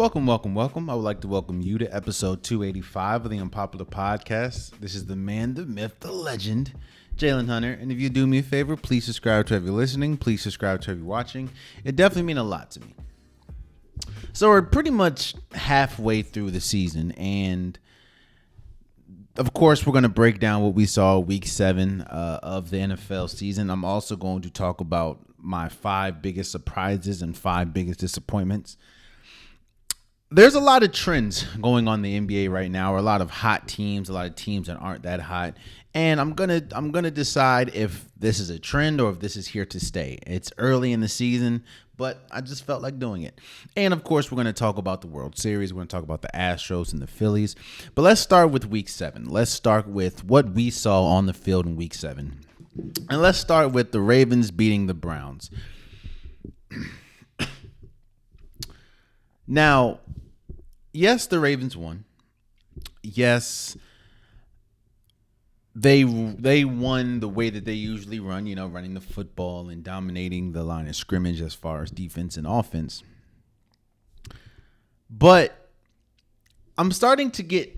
Welcome. I would like to welcome you to episode 285 of the Unpopular podcast. This is the man, the myth, the legend, Jalen Hunter. And if you do me a favor, please subscribe to every listening. Please subscribe to every watching. It definitely means a lot to me. So we're pretty much halfway through the season. And of course, we're going to break down what we saw week 7 of the NFL season. I'm also going to talk about my 5 biggest surprises and 5 biggest disappointments. There's a lot of trends going on in the NBA right now, or a lot of hot teams, a lot of teams that aren't that hot. And I'm gonna decide if this is a trend or if this is here to stay. It's early in the season, but I just felt like doing it. And of course, we're gonna talk about the World Series. We're gonna talk about the Astros and the Phillies. But let's start with week 7. Let's start with what we saw on the field in week 7. And let's start with the Ravens beating the Browns. Now, yes, the Ravens won. Yes, they won the way that they usually run, running the football and dominating the line of scrimmage as far as defense and offense. But I'm starting to get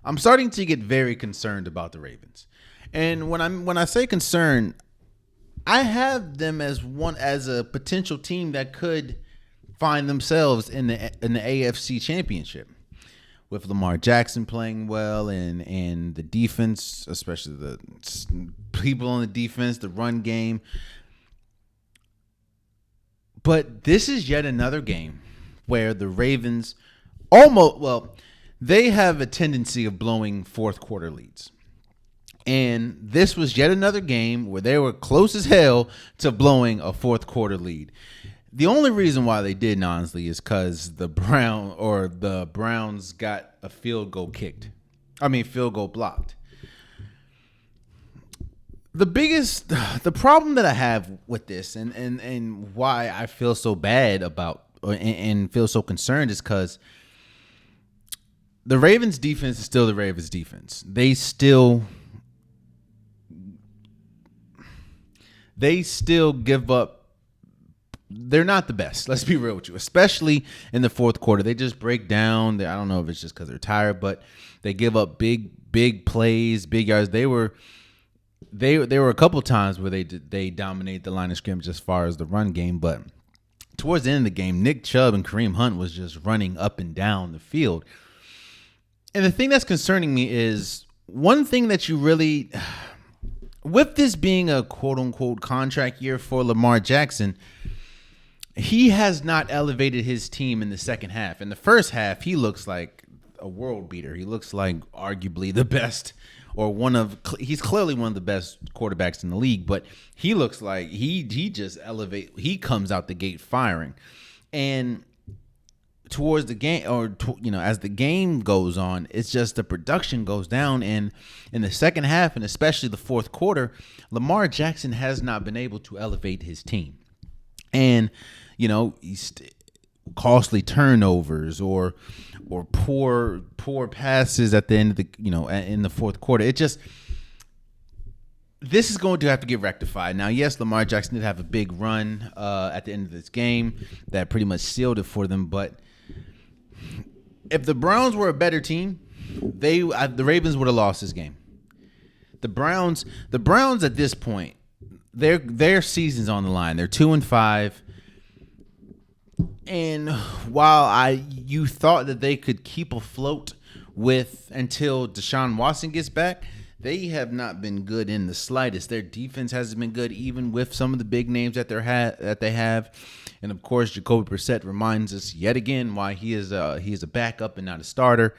very concerned about the Ravens. And when I say concerned, I have them as a potential team that could find themselves in the AFC Championship, with Lamar Jackson playing well and the defense, especially the people on the defense, the run game. But this is yet another game where the Ravens they have a tendency of blowing fourth quarter leads. And this was yet another game where they were close as hell to blowing a fourth quarter lead. The only reason why they did, honestly, is because the Browns got a field goal blocked. The problem that I have with this and why I feel so bad about and feel so concerned is because the Ravens defense is still the Ravens defense. They still give up. They're not the best. Let's be real with you, especially in the fourth quarter. They just break down. I don't know if it's just because they're tired, but they give up big plays, big yards. There were a couple times where they dominate the line of scrimmage as far as the run game, but towards the end of the game, Nick Chubb and Kareem Hunt was just running up and down the field. And the thing that's concerning me is one thing that you really, with this being a quote unquote contract year for Lamar Jackson, he has not elevated his team in the second half. In the first half, he looks like a world beater. He looks like arguably the best, or he's clearly one of the best quarterbacks in the league, but he looks like he comes out the gate firing. And towards the game, as the game goes on, it's just the production goes down. And in the second half, and especially the fourth quarter, Lamar Jackson has not been able to elevate his team. And he's costly turnovers or poor passes at the end of the in the fourth quarter. This is going to have to get rectified. Now, yes, Lamar Jackson did have a big run at the end of this game that pretty much sealed it for them. But if the Browns were a better team, the Ravens would have lost this game. The Browns at this point, their season's on the line. They're 2-5. And while you thought that they could keep afloat until Deshaun Watson gets back, they have not been good in the slightest. Their defense hasn't been good, even with some of the big names that they have. And of course, Jacoby Brissett reminds us yet again why he is a backup and not a starter.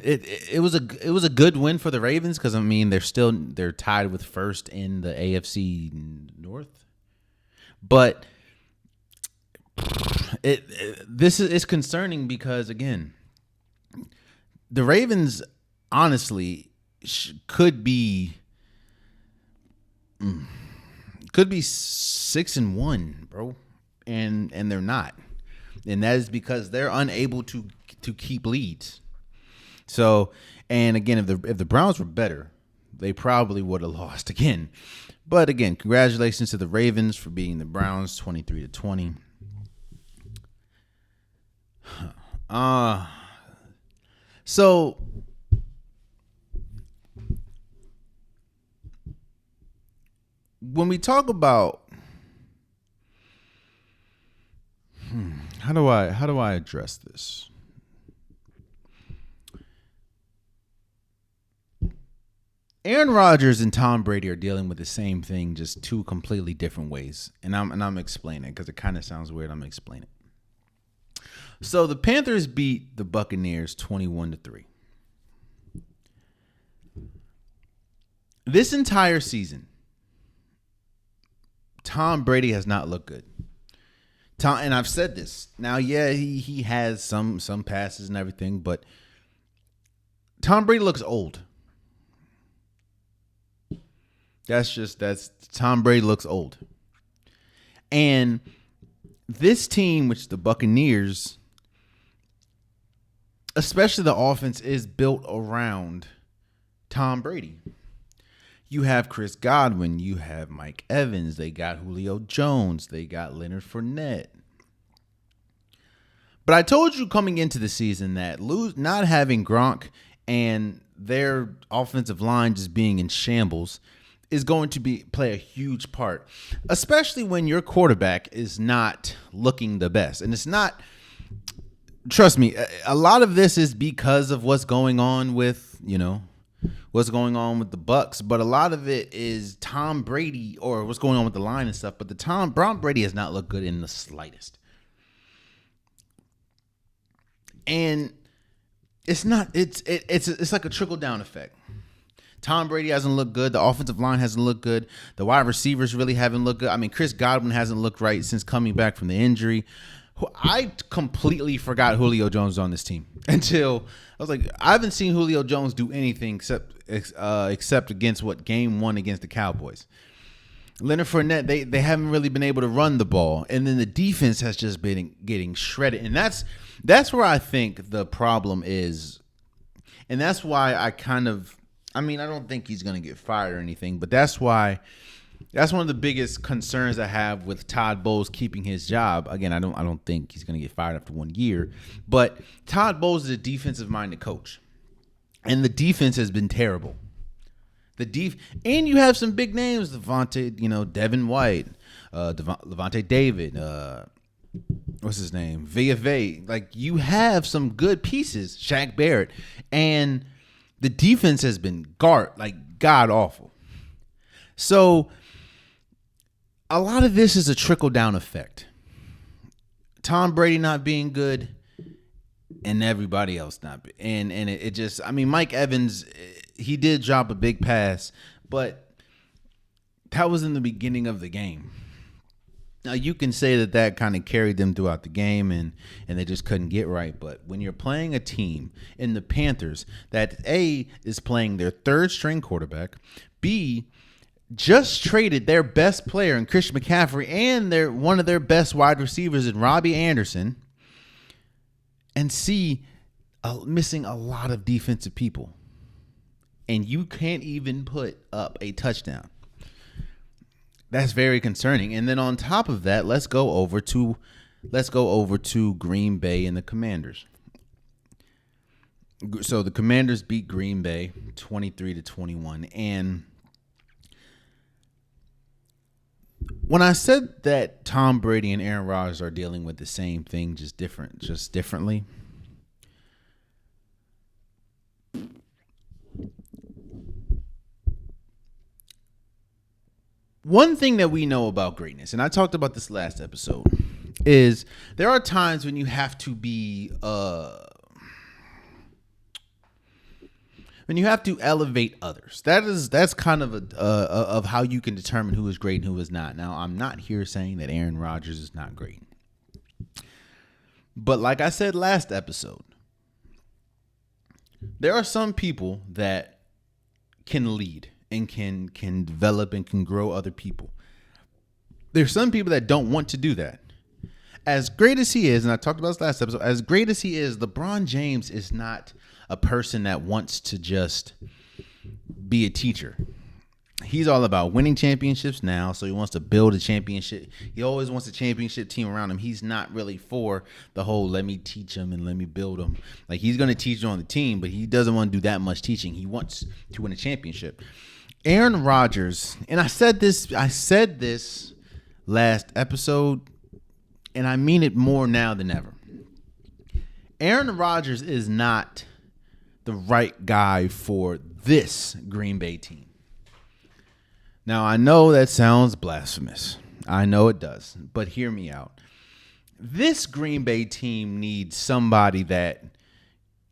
It was a good win for the Ravens because they're tied with first in the AFC North, but this is concerning because again, the Ravens honestly could be 6-1, bro, and they're not, and that is because they're unable to keep leads. So, and again, if the Browns were better, they probably would have lost again. But again, congratulations to the Ravens for beating the Browns 23-20. Uh so when we talk about how do I address this? Aaron Rodgers and Tom Brady are dealing with the same thing, just two completely different ways. And I'm explaining it because it kind of sounds weird. I'm explaining it. So the Panthers beat the Buccaneers 21-3. This entire season, Tom Brady has not looked good. And I've said this. Now, yeah, he has some passes and everything, but Tom Brady looks old. That's Tom Brady looks old. And this team, which the Buccaneers, especially the offense, is built around Tom Brady. You have Chris Godwin. You have Mike Evans. They got Julio Jones. They got Leonard Fournette. But I told you coming into the season that not having Gronk and their offensive line just being in shambles is going to play a huge part, especially when your quarterback is not looking the best. And it's not, trust me, a lot of this is because of what's going on with the Bucks, but a lot of it is Tom Brady or what's going on with the line and stuff. But Brown Brady has not looked good in the slightest. And it's like a trickle down effect. Tom Brady hasn't looked good. The offensive line hasn't looked good. The wide receivers really haven't looked good. I mean, Chris Godwin hasn't looked right since coming back from the injury. I completely forgot Julio Jones was on this team until I was like, I haven't seen Julio Jones do anything except against game one against the Cowboys. Leonard Fournette, they haven't really been able to run the ball, and then the defense has just been getting shredded, and that's where I think the problem is, and that's why I don't think he's going to get fired or anything, but that's one of the biggest concerns I have with Todd Bowles keeping his job. Again, I don't think he's going to get fired after 1 year, but Todd Bowles is a defensive-minded coach, and the defense has been terrible. And you have some big names, Devin White, Levante David, what's his name, VFA. Like, you have some good pieces, Shaq Barrett, and the defense has been god awful. So a lot of this is a trickle down effect. Tom Brady not being good, and everybody else not. And it just, Mike Evans, he did drop a big pass, but that was in the beginning of the game. Now, you can say that kind of carried them throughout the game, and they just couldn't get right. But when you're playing a team in the Panthers that, A, is playing their third-string quarterback, B, just traded their best player in Christian McCaffrey and one of their best wide receivers in Robbie Anderson, and C, missing a lot of defensive people, and you can't even put up a touchdown. That's very concerning. And then on top of that, let's go over to Green Bay and the Commanders. So the Commanders beat Green Bay 23-21, and when I said that Tom Brady and Aaron Rodgers are dealing with the same thing, just differently. One thing that we know about greatness, and I talked about this last episode, is there are times when you have to be when you have to elevate others. That's kind of of how you can determine who is great and who is not. Now, I'm not here saying that Aaron Rodgers is not great, but like I said last episode, there are some people that can lead and can develop and can grow other people. There's some people that don't want to do that. As great as he is, and I talked about this last episode, as great as he is, LeBron James is not a person that wants to just be a teacher. He's all about winning championships now, so he wants to build a championship. He always wants a championship team around him. He's not really for the whole let me teach him and let me build him. Like, he's going to teach you on the team, but he doesn't want to do that much teaching. He wants to win a championship. Aaron Rodgers, and I said this last episode, and I mean it more now than ever. Aaron Rodgers is not the right guy for this Green Bay team. Now, I know that sounds blasphemous. I know it does, but hear me out. This Green Bay team needs somebody that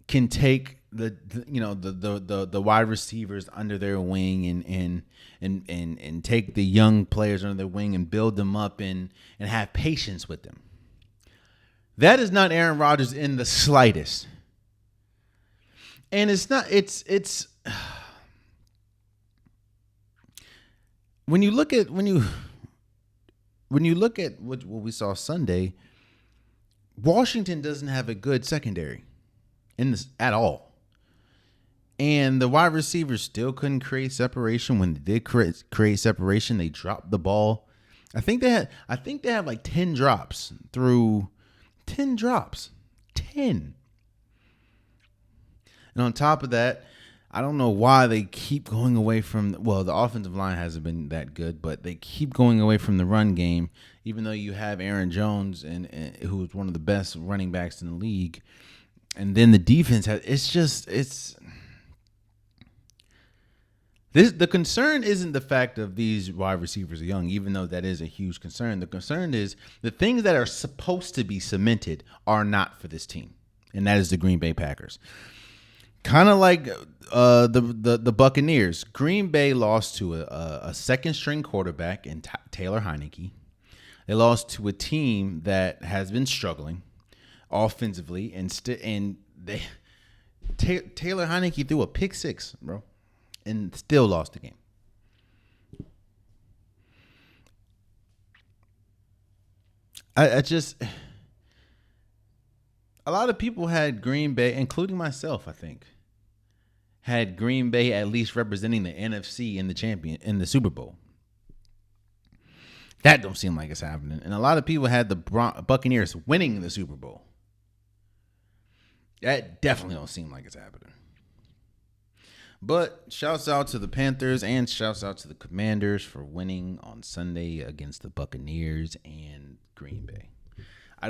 can take the wide receivers under their wing and take the young players under their wing and build them up and have patience with them. That is not Aaron Rodgers in the slightest. And it's when you look at what we saw Sunday, Washington doesn't have a good secondary at all. And the wide receivers still couldn't create separation. When they did create separation, they dropped the ball. I think they had like 10 drops through 10 drops. 10. And on top of that, I don't know why they keep going away from, the offensive line hasn't been that good, but they keep going away from the run game, even though you have Aaron Jones, and who is one of the best running backs in the league. And then the defense the concern isn't the fact of these wide receivers are young, even though that is a huge concern. The concern is the things that are supposed to be cemented are not for this team, and that is the Green Bay Packers. Kind of like the Buccaneers. Green Bay lost to a second-string quarterback in Taylor Heineke. They lost to a team that has been struggling offensively, Taylor Heineke threw a pick six, bro, and still lost the game. A lot of people had Green Bay, including myself, I think, had Green Bay at least representing the NFC in the Super Bowl. That don't seem like it's happening. And a lot of people had the Buccaneers winning the Super Bowl. That definitely don't seem like it's happening. But shouts out to the Panthers and shouts out to the Commanders for winning on Sunday against the Buccaneers and Green Bay. I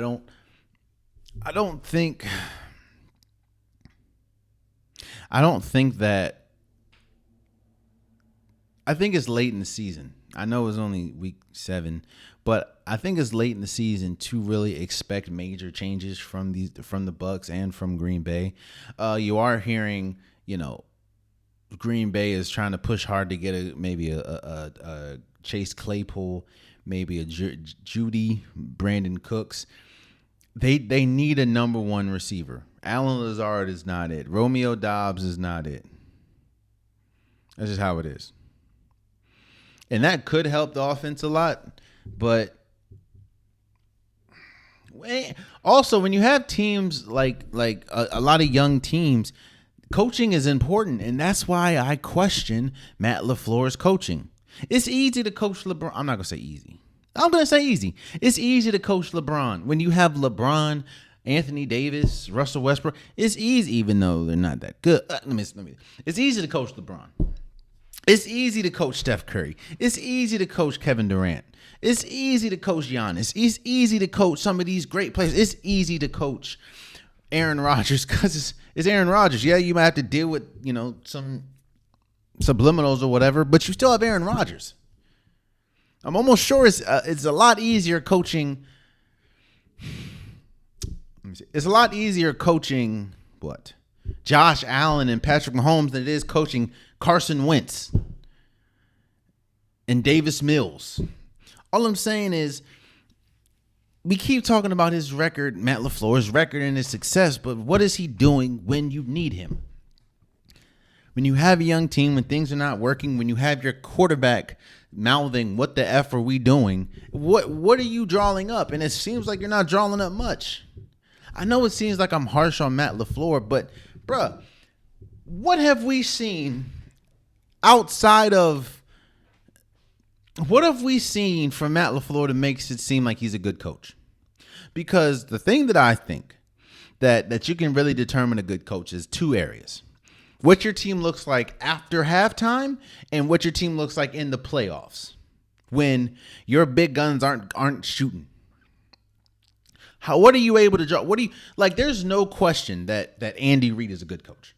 think it's late in the season. I know it's only week 7, but I think it's late in the season to really expect major changes from the Bucs and from Green Bay. You are hearing, Green Bay is trying to push hard to get maybe a Chase Claypool, maybe a Judy, Brandon Cooks. They need a number one receiver. Allen Lazard is not it. Romeo Doubs is not it. That's just how it is. And that could help the offense a lot. But also, when you have teams like a lot of young teams, coaching is important. And that's why I question Matt LaFleur's coaching. It's easy to coach LeBron. I'm not going to say easy. I'm going to say easy. It's easy to coach LeBron. When you have LeBron, Anthony Davis, Russell Westbrook, it's easy, even though they're not that good. It's easy to coach LeBron. It's easy to coach Steph Curry. It's easy to coach Kevin Durant. It's easy to coach Giannis. It's easy to coach some of these great players. It's easy to coach Aaron Rodgers because it's Aaron Rodgers. Yeah, you might have to deal with, some subliminals or whatever, but you still have Aaron Rodgers. I'm almost sure it's a lot easier coaching. Let me see. It's a lot easier coaching Josh Allen and Patrick Mahomes than it is coaching Carson Wentz and Davis Mills. All I'm saying is we keep talking about his record, Matt LaFleur's record and his success, but what is he doing when you need him? When you have a young team, when things are not working, when you have your quarterback mouthing, "What the F are we doing?" What are you drawing up? And it seems like you're not drawing up much. I know it seems like I'm harsh on Matt LaFleur, but bruh, what have we seen outside of What have we seen from Matt LaFleur that makes it seem like he's a good coach? Because the thing that I think that you can really determine a good coach is two areas. What your team looks like after halftime and what your team looks like in the playoffs when your big guns aren't shooting. What are you able to draw? What do you like? There's no question that Andy Reid is a good coach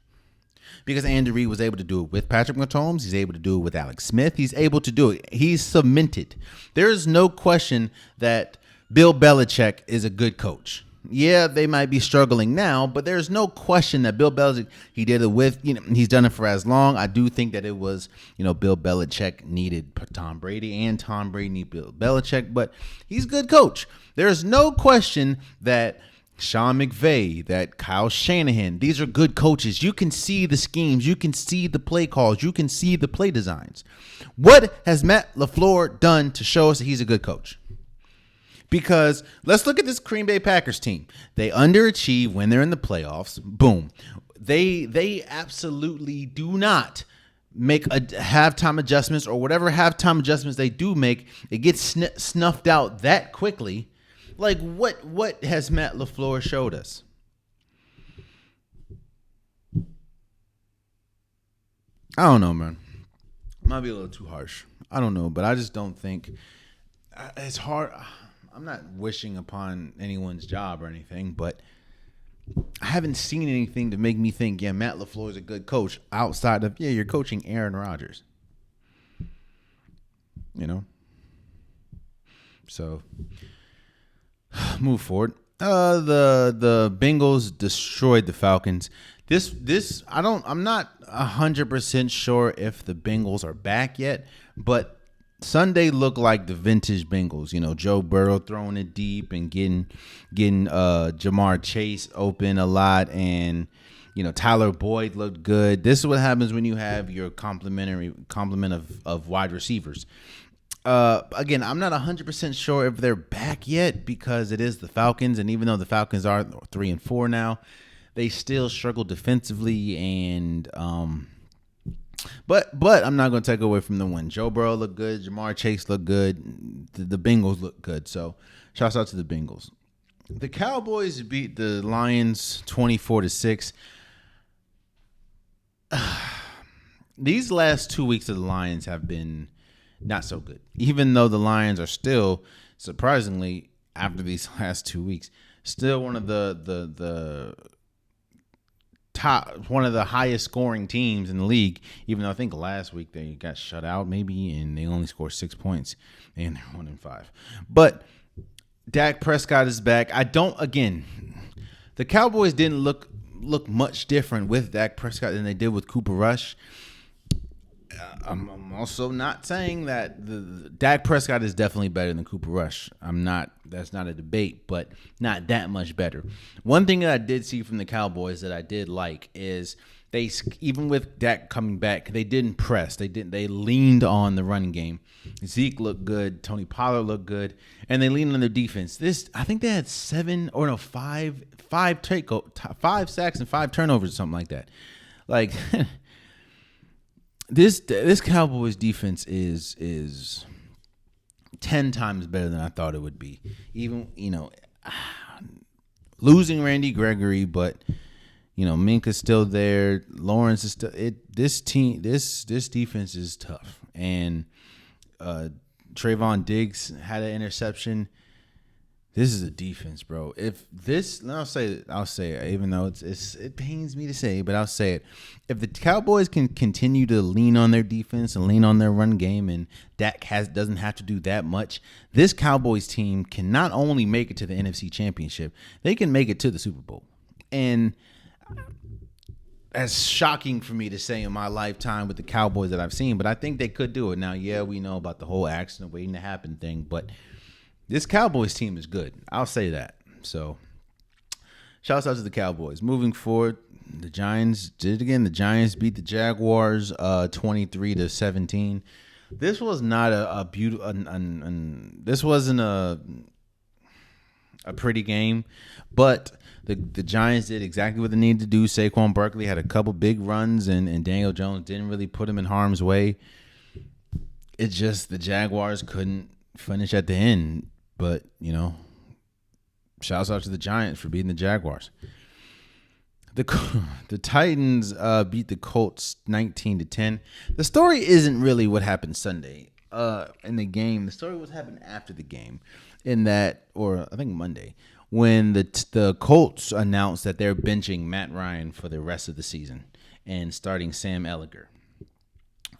because Andy Reid was able to do it with Patrick Mahomes. He's able to do it with Alex Smith. He's able to do it. He's cemented. There is no question that Bill Belichick is a good coach. Yeah, they might be struggling now, but there's no question that Bill Belichick, he did it with, he's done it for as long. I do think that it was, Bill Belichick needed Tom Brady and Tom Brady needed Bill Belichick, but he's a good coach. There's no question that Sean McVay, that Kyle Shanahan, these are good coaches. You can see the schemes. You can see the play calls. You can see the play designs. What has Matt LaFleur done to show us that he's a good coach? Because let's look at this Green Bay Packers team. They underachieve when they're in the playoffs. Boom. They absolutely do not make a halftime adjustments or whatever halftime adjustments they do make. It gets snuffed out that quickly. Like what has Matt LaFleur showed us? I don't know, man. Might be a little too harsh. I don't know, but I just don't think it's hard. I'm not wishing upon anyone's job or anything, but I haven't seen anything to make me think, yeah, Matt LaFleur is a good coach outside of, you're coaching Aaron Rodgers. So move forward. The Bengals destroyed the Falcons. I'm not 100% sure if the Bengals are back yet, but Sunday looked like the vintage Bengals. Joe Burrow throwing it deep and getting Jamar Chase open a lot, and Tyler Boyd looked good. This is what happens when you have your complement of wide receivers. Again, I'm not 100% sure if they're back yet because it is the Falcons, and even though the Falcons are 3-4 now, they still struggle defensively, and But I'm not going to take away from the win. Joe Burrow looked good. Jamar Chase looked good. The Bengals looked good. So, shouts out to the Bengals. The Cowboys beat the Lions 24-6. These last 2 weeks of the Lions have been not so good. Even though the Lions are still, surprisingly, after these last 2 weeks, still one of the top, one of the highest scoring teams in the league, even though I think last week they got shut out maybe and they only scored 6 points and they're 1-5. But Dak Prescott is back. The Cowboys didn't look much different with Dak Prescott than they did with Cooper Rush. I'm also not saying that the Dak Prescott is definitely better than Cooper Rush. That's not a debate, but not that much better. One thing that I did see from the Cowboys that I did like is they, even with Dak coming back, they didn't press. They leaned on the running game. Zeke looked good. Tony Pollard looked good, and they leaned on their defense. I think they had five sacks and 5 turnovers or something like that. Like This Cowboys defense is 10 times better than I thought it would be. Even losing Randy Gregory, but Minka's still there. Lawrence is still. This defense is tough, and Trayvon Diggs had an interception. This is a defense, bro. I'll say it, even though it pains me to say, but I'll say it. If the Cowboys can continue to lean on their defense and lean on their run game, and Dak doesn't have to do that much, this Cowboys team can not only make it to the NFC Championship, they can make it to the Super Bowl. And that's shocking for me to say in my lifetime with the Cowboys that I've seen, but I think they could do it. Now, yeah, we know about the whole accident waiting to happen thing, but this Cowboys team is good. I'll say that. So, shouts out to the Cowboys. Moving forward, the Giants did it again. The Giants beat the Jaguars 23-17. This was not a beautiful. This wasn't a pretty game, but the Giants did exactly what they needed to do. Saquon Barkley had a couple big runs, and Daniel Jones didn't really put him in harm's way. It's just the Jaguars couldn't finish at the end. But, shouts out to the Giants for beating the Jaguars. The Titans beat the Colts 19-10. The story isn't really what happened Sunday in the game. The story was happened after the game, or I think Monday, when the Colts announced that they're benching Matt Ryan for the rest of the season and starting Sam Ehlinger.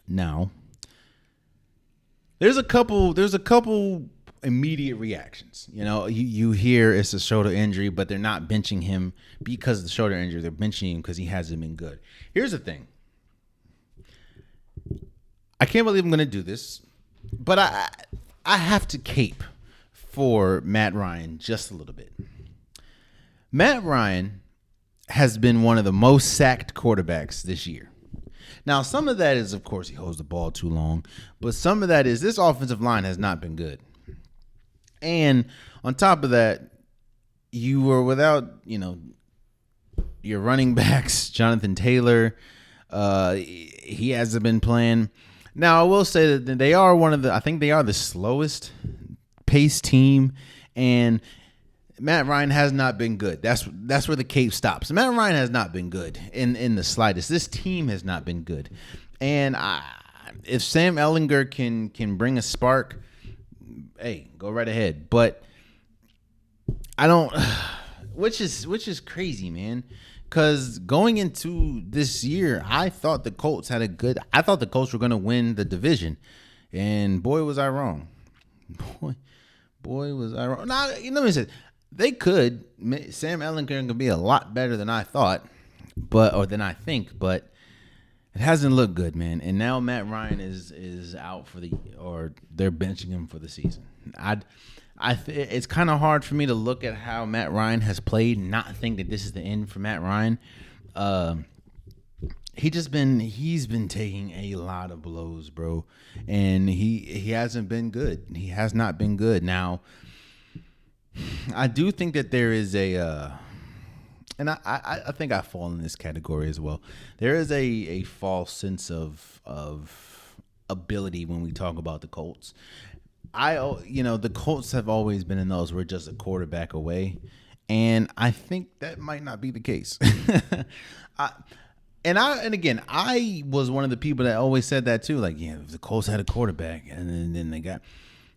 Now, there's a couple immediate reactions. You hear it's a shoulder injury, but they're not benching him because of the shoulder injury. They're benching him because he hasn't been good. Here's the thing. I can't believe I'm going to do this, but I have to cape for Matt Ryan just a little bit. Matt Ryan has been one of the most sacked quarterbacks this year. Now, some of that is, of course, he holds the ball too long, but some of that is this offensive line has not been good. And on top of that, you were without, your running backs, Jonathan Taylor. He hasn't been playing. Now, I will say that they are I think they are the slowest paced team, and Matt Ryan has not been good. That's where the cape stops. Matt Ryan has not been good in the slightest. This team has not been good. And if Sam Ehlinger can bring a spark, hey, go right ahead. But I don't, which is crazy, man. Because going into this year, I thought the Colts were going to win the division, and boy was I wrong. Boy was I wrong. Now, let me say, they could. Sam Ehlinger could be a lot better than I thought, or than I think, but it hasn't looked good, man. And now Matt Ryan is out or they're benching him for the season. It's kind of hard for me to look at how Matt Ryan has played and not think that this is the end for Matt Ryan. He's been taking a lot of blows, bro, and he hasn't been good. He has not been good. Now, I do think that there is and I think I fall in this category as well. There is a false sense of ability when we talk about the Colts. The Colts have always been in those. We're just a quarterback away, and I think that might not be the case. I was one of the people that always said that too. Like, if the Colts had a quarterback, and then they got.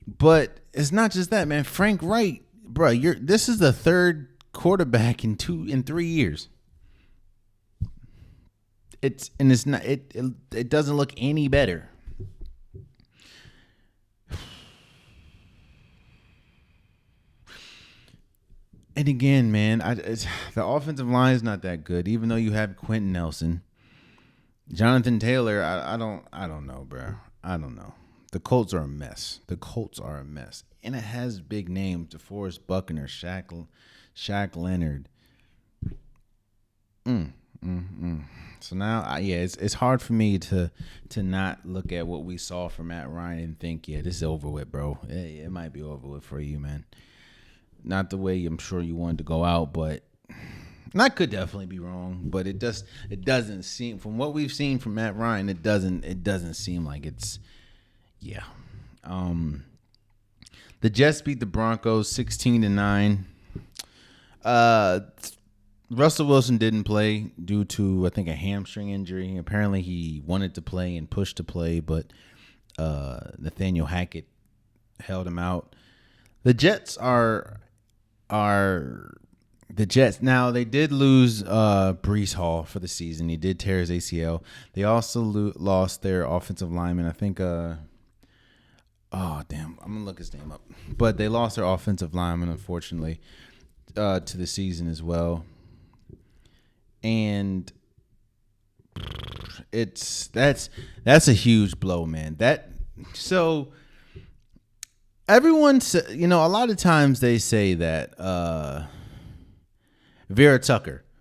But it's not just that, man. Frank Wright, bro. This is the third quarterback in 3 years. It's not. It doesn't look any better. And again, man, the offensive line is not that good. Even though you have Quentin Nelson, Jonathan Taylor, I don't know, bro. I don't know. The Colts are a mess. And it has big names: DeForest Buckner, Shaq Leonard. So now, it's hard for me to not look at what we saw from Matt Ryan and think, this is over with, bro. It might be over with for you, man. Not the way I'm sure you wanted to go out, but and I could definitely be wrong. But it doesn't seem, from what we've seen from Matt Ryan, it doesn't seem like it's. The Jets beat the Broncos 16-9. Russell Wilson didn't play due to, I think, a hamstring injury. Apparently, he wanted to play and pushed to play, but Nathaniel Hackett held him out. The Jets are the Jets. Now, they did lose Breece Hall for the season. He did tear his ACL. They also lost their offensive lineman. I think, I'm going to look his name up. But they lost their offensive lineman, unfortunately, to the season as well. And that's a huge blow, man. Everyone, a lot of times they say that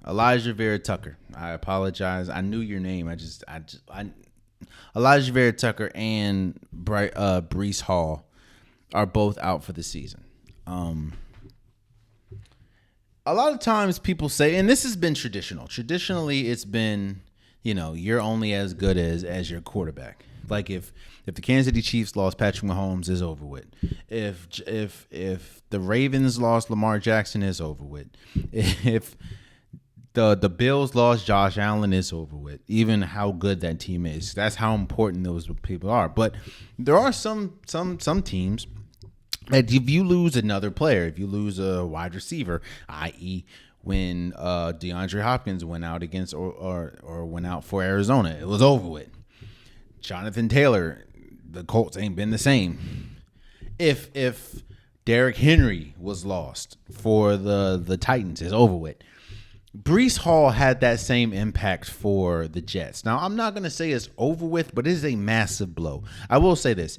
Elijah Vera Tucker. I apologize. I knew your name. Elijah Vera Tucker and Breece Hall are both out for the season. A lot of times people say, and this has been traditional. Traditionally, it's been, you're only as good as your quarterback. Like if the Kansas City Chiefs lost, Patrick Mahomes is over with. If the Ravens lost, Lamar Jackson is over with. If the Bills lost, Josh Allen is over with. Even how good that team is, that's how important those people are. But there are some teams that if you lose another player, if you lose a wide receiver, i.e. when DeAndre Hopkins went out against or went out for Arizona, it was over with. Jonathan Taylor, the Colts ain't been the same. If Derrick Henry was lost for the Titans, it's over with. Breece Hall had that same impact for the Jets. Now, I'm not going to say it's over with, but it is a massive blow. I will say this.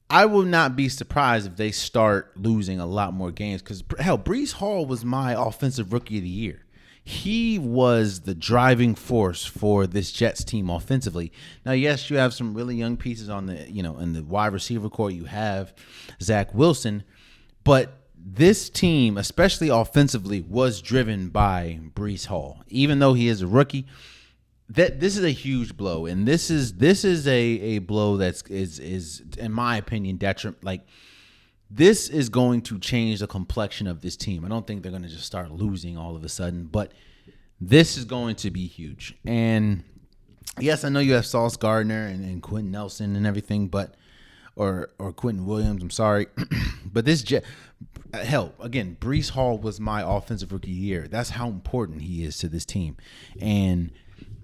I will not be surprised if they start losing a lot more games because, hell, Breece Hall was my offensive rookie of the year. He was the driving force for this Jets team offensively. Now, yes, you have some really young pieces on the, in the wide receiver core. You have Zach Wilson, but this team, especially offensively, was driven by Breece Hall. Even though he is a rookie, this is a huge blow, and this is a blow that's is in my opinion detriment. Like, this is going to change the complexion of this team. I don't think they're going to just start losing all of a sudden, but this is going to be huge. And yes, I know you have Sauce Gardner and Quentin Nelson and everything, but or Quentin Williams. I'm sorry, but hell, again, Breece Hall was my offensive rookie year. That's how important he is to this team, and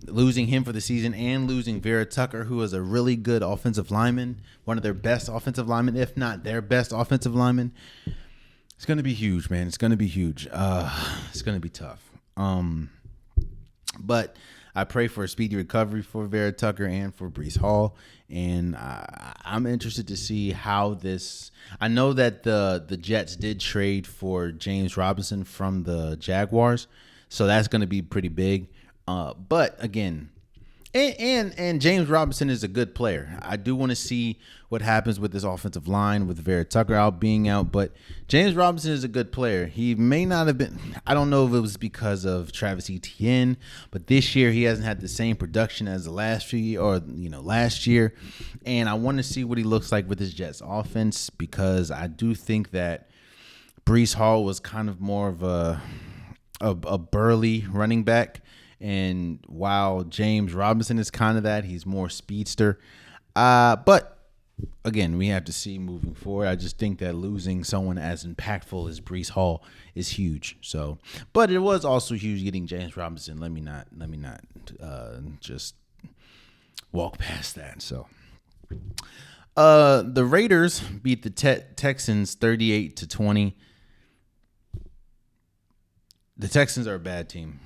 losing him for the season and losing Vera Tucker, who is a really good offensive lineman, one of their best offensive linemen, if not their best offensive lineman, it's going to be huge, man. It's going to be huge. It's going to be tough. But I pray for a speedy recovery for Vera Tucker and for Breece Hall. And I'm interested to see how this. I know that the Jets did trade for James Robinson from the Jaguars, so that's going to be pretty big. But again, and James Robinson is a good player. I do want to see what happens with this offensive line with Vera Tucker being out, but James Robinson is a good player. He may not have been, I don't know if it was because of Travis Etienne, but this year he hasn't had the same production as the last last year. And I want to see what he looks like with his Jets offense, because I do think that Breece Hall was kind of more of a burly running back. And while James Robinson is kind of that, he's more speedster. But again, we have to see moving forward. I just think that losing someone as impactful as Breece Hall is huge. So, but it was also huge getting James Robinson. Let me not just walk past that. So, the Raiders beat the Texans 38-20. The Texans are a bad team.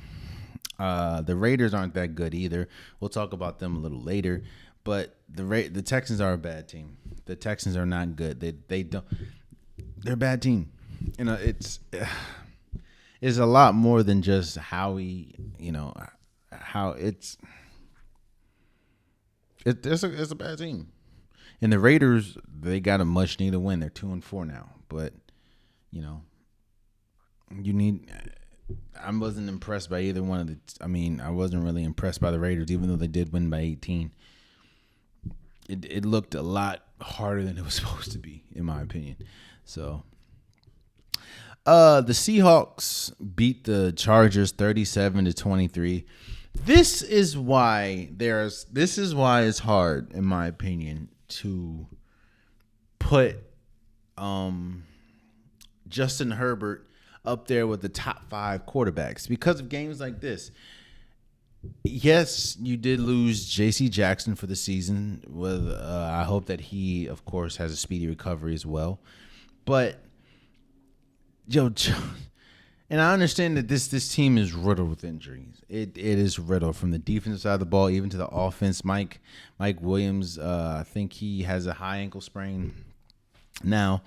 The Raiders aren't that good either. We'll talk about them a little later, but the Texans are a bad team. The Texans are not good. They're a bad team. It's a lot more than just how it's a bad team. And the Raiders, they got a much needed win. They're 2-4 now, but I wasn't impressed by either one of I wasn't really impressed by the Raiders, even though they did win by 18. It looked a lot harder than it was supposed to be, in my opinion. So, the Seahawks beat the Chargers 37-23. This is why it's hard, in my opinion, to put Justin Herbert up there with the top 5 quarterbacks because of games like this. Yes, you did lose J.C. Jackson for the season. I hope that he, of course, has a speedy recovery as well. But, and I understand that this team is riddled with injuries. It is riddled from the defensive side of the ball even to the offense. Mike Williams, I think he has a high ankle sprain now.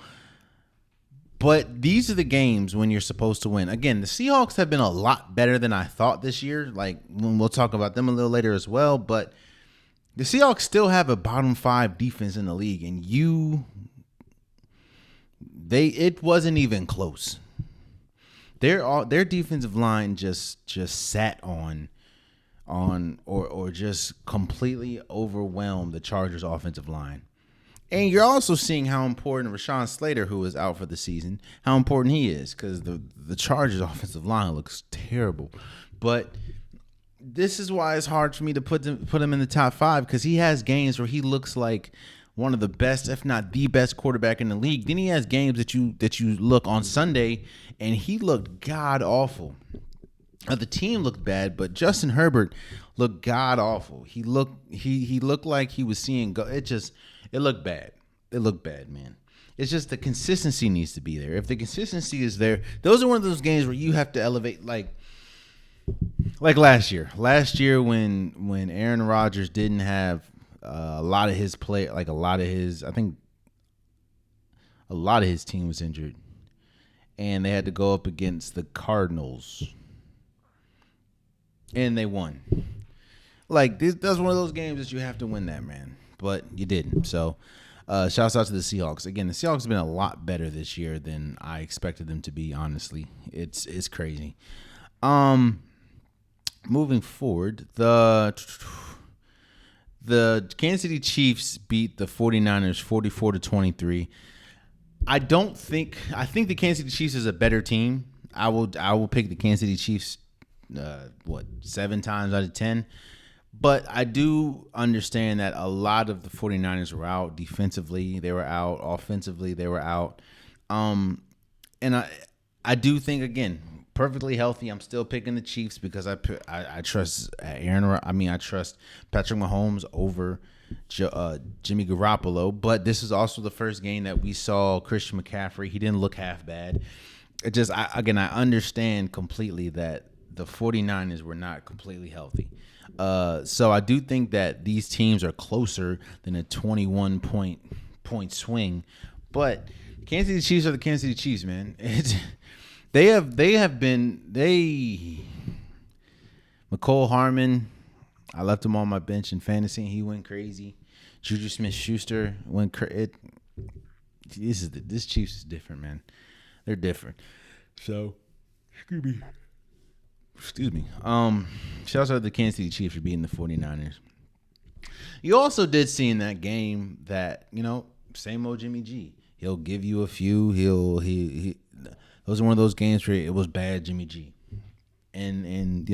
But these are the games when you're supposed to win. Again, the Seahawks have been a lot better than I thought this year. Like, we'll talk about them a little later as well. But the Seahawks still have a bottom 5 defense in the league, and it wasn't even close. Their defensive line just sat on on or just completely overwhelm the Chargers offensive line. And you're also seeing how important Rashawn Slater, who is out for the season, how important he is, because the Chargers offensive line looks terrible. But this is why it's hard for me to put him in the top 5, because he has games where he looks like one of the best, if not the best quarterback in the league. Then he has games that you look on Sunday and he looked god awful. The team looked bad, but Justin Herbert looked god awful. He looked like he was seeing go. It looked bad. It looked bad, man. It's just the consistency needs to be there. If the consistency is there, those are one of those games where you have to elevate, like last year. Last year when Aaron Rodgers didn't have a lot of his play, I think a lot of his team was injured, and they had to go up against the Cardinals, and they won. That's one of those games that you have to win that, man. But you didn't. So, shouts out to the Seahawks. Again, the Seahawks have been a lot better this year than I expected them to be, honestly. It's crazy. Moving forward, the Kansas City Chiefs beat the 49ers 44-23. I think the Kansas City Chiefs is a better team. I will pick the Kansas City Chiefs 7 times out of 10. But I do understand that a lot of the 49ers were out defensively. They were out offensively. They were out. And I do think, again, perfectly healthy, I'm still picking the Chiefs because I trust I trust Patrick Mahomes over Jimmy Garoppolo. But this is also the first game that we saw Christian McCaffrey. He didn't look half bad. I understand completely that the 49ers were not completely healthy. So I do think that these teams are closer than a 21 point swing. But Kansas City Chiefs are the Kansas City Chiefs, man. McCole Harmon, I left him on my bench in fantasy, and he went crazy. Juju Smith-Schuster went crazy. This Chiefs is different, man. They're different. So, excuse me. Shouts out to the Kansas City Chiefs for beating the 49ers. You also did see in that game that, same old Jimmy G. He'll give you a few. Those are one of those games where it was bad Jimmy G. And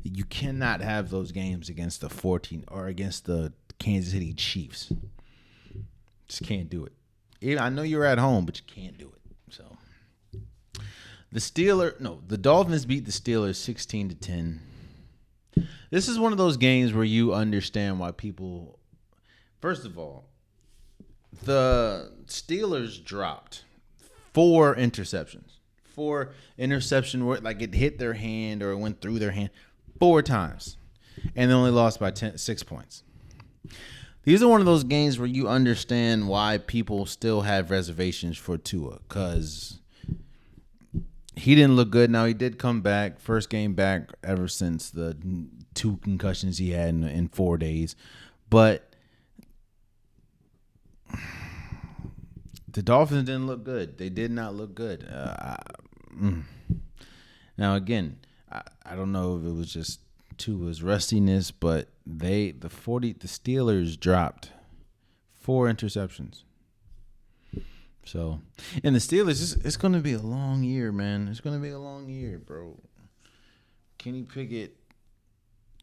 you cannot have those games against the 14 or against the Kansas City Chiefs. Just can't do it. I know you're at home, but you can't do it. So the Dolphins beat the Steelers 16-10. This is one of those games where you understand why people. First of all, the Steelers dropped 4 interceptions. 4 interception where it hit their hand or it went through their hand 4 times, and they only lost by 6 points. These are one of those games where you understand why people still have reservations for Tua, because he didn't look good. Now, he did come back, first game back ever since the 2 concussions he had in 4 days. But the Dolphins didn't look good. They did not look good. Now, again, I don't know if it was just Tua's rustiness, but the Steelers dropped 4 interceptions. So, and the Steelers, it's going to be a long year, man. It's going to be a long year, bro. Kenny Pickett,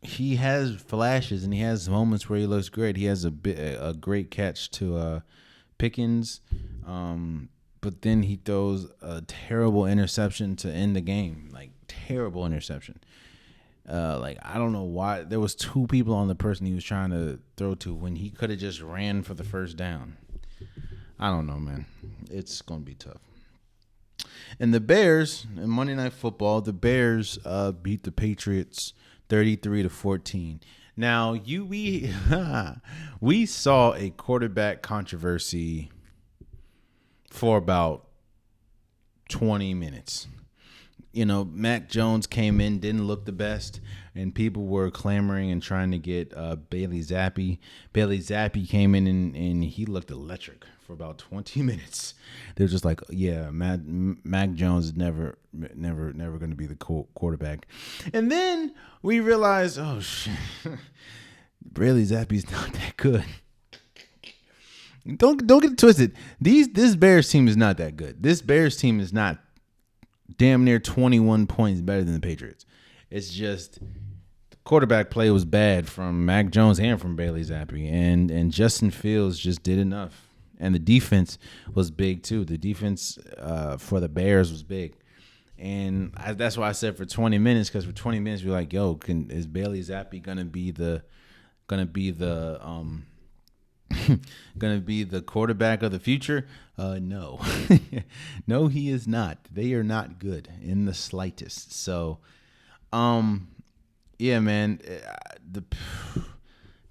he has flashes and he has moments where he looks great. He has a great catch to Pickens, but then he throws a terrible interception to end the game. Terrible interception. I don't know why. There was 2 people on the person he was trying to throw to when he could have just ran for the first down. I don't know, man. It's going to be tough. And the Bears, in Monday Night Football, the Bears beat the Patriots 33-14. Now, we saw a quarterback controversy for about 20 minutes. Mac Jones came in, didn't look the best, and people were clamoring and trying to get Bailey Zappi. Bailey Zappi came in and he looked electric for about 20 minutes. They were just like, yeah, Mac Jones is never going to be the quarterback. And then we realized, oh shit, Bailey Zappi's not that good. Don't get it twisted. This Bears team is not that good. This Bears team is not damn near 21 points better than the Patriots. It's just the quarterback play was bad from Mac Jones and from Bailey Zappi, and Justin Fields just did enough. And the defense was big too. The defense for the Bears was big, and that's why I said for 20 minutes, because for 20 minutes we're like, yo, is Bailey Zappi gonna be the quarterback of the future? No. No, he is not. They are not good in the slightest. So, yeah, man, the